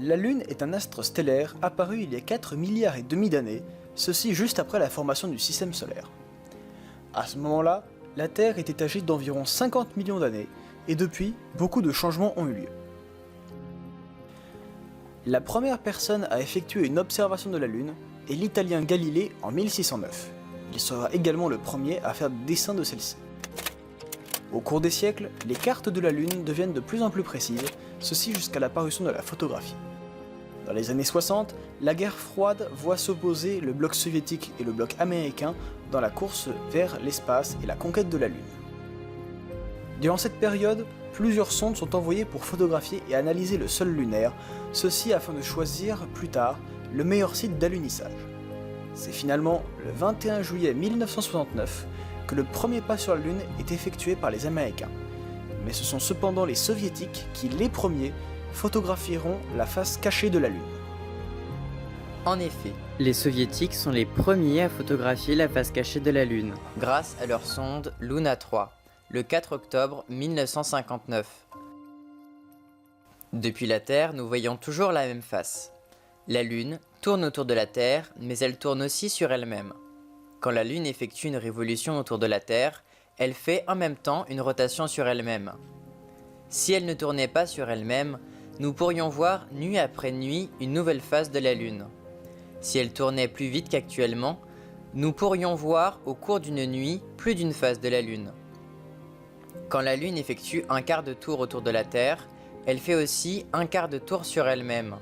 La Lune est un astre stellaire apparu il y a 4 milliards et demi d'années, ceci juste après la formation du système solaire. À ce moment-là, la Terre était âgée d'environ 50 millions d'années, et depuis, beaucoup de changements ont eu lieu. La première personne à effectuer une observation de la Lune est l'Italien Galilée en 1609. Il sera également le premier à faire des dessins de celle-ci. Au cours des siècles, les cartes de la Lune deviennent de plus en plus précises, ceci jusqu'à l'apparition de la photographie. Dans les années 60, la guerre froide voit s'opposer le bloc soviétique et le bloc américain dans la course vers l'espace et la conquête de la Lune. Durant cette période, plusieurs sondes sont envoyées pour photographier et analyser le sol lunaire, ceci afin de choisir plus tard le meilleur site d'alunissage. C'est finalement le 21 juillet 1969 que le premier pas sur la Lune est effectué par les Américains. Mais ce sont cependant les Soviétiques qui, les premiers, photographieront la face cachée de la Lune. En effet, Les soviétiques sont les premiers à photographier la face cachée de la Lune. grâce à leur sonde Luna 3, le 4 octobre 1959. Depuis la Terre, nous voyons toujours la même face. La Lune tourne autour de la Terre, mais elle tourne aussi sur elle-même. Quand la Lune effectue une révolution autour de la Terre, elle fait en même temps une rotation sur elle-même. Si elle ne tournait pas sur elle-même, nous pourrions voir nuit après nuit une nouvelle face de la Lune. Si elle tournait plus vite qu'actuellement, nous pourrions voir au cours d'une nuit plus d'une face de la Lune. Quand la Lune effectue un quart de tour autour de la Terre, elle fait aussi un quart de tour sur elle-même.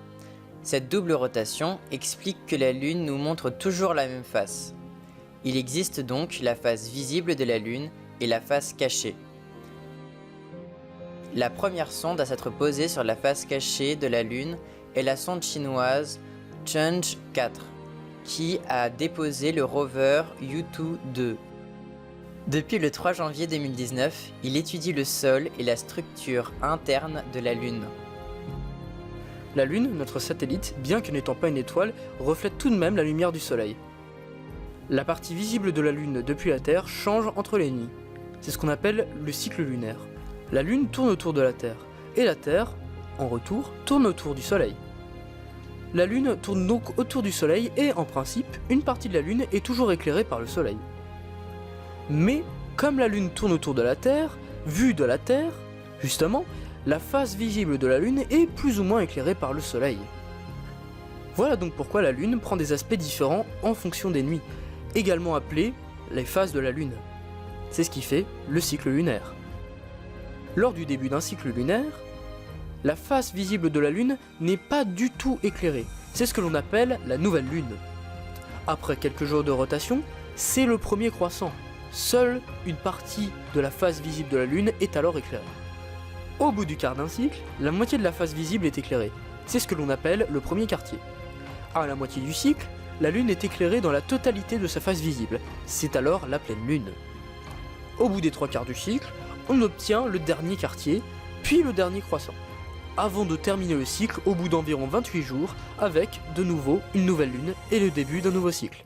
Cette double rotation explique que la Lune nous montre toujours la même face. Il existe donc la face visible de la Lune et la face cachée. La première sonde à s'être posée sur la face cachée de la Lune est la sonde chinoise Chang'e 4, qui a déposé le rover Yutu-2. Depuis le 3 janvier 2019, il étudie le sol et la structure interne de la Lune. La Lune, notre satellite, bien que n'étant pas une étoile, reflète tout de même la lumière du Soleil. La partie visible de la Lune depuis la Terre change entre les nuits. C'est ce qu'on appelle le cycle lunaire. La Lune tourne autour de la Terre, et la Terre, en retour, tourne autour du Soleil. La Lune tourne donc autour du Soleil et, en principe, une partie de la Lune est toujours éclairée par le Soleil. Mais, comme la Lune tourne autour de la Terre, vue de la Terre, justement, la face visible de la Lune est plus ou moins éclairée par le Soleil. Voilà donc pourquoi la Lune prend des aspects différents en fonction des nuits, également appelées les phases de la Lune. C'est ce qui fait le cycle lunaire. Lors du début d'un cycle lunaire, la face visible de la Lune n'est pas du tout éclairée. C'est ce que l'on appelle la nouvelle Lune. Après quelques jours de rotation, c'est le premier croissant. Seule une partie de la face visible de la Lune est alors éclairée. Au bout du quart d'un cycle, la moitié de la face visible est éclairée. C'est ce que l'on appelle le premier quartier. À la moitié du cycle, la Lune est éclairée dans la totalité de sa face visible. C'est alors la pleine Lune. Au bout des 3 quarts du cycle, on obtient le dernier quartier, puis le dernier croissant, avant de terminer le cycle au bout d'environ 28 jours avec, de nouveau, une nouvelle Lune et le début d'un nouveau cycle.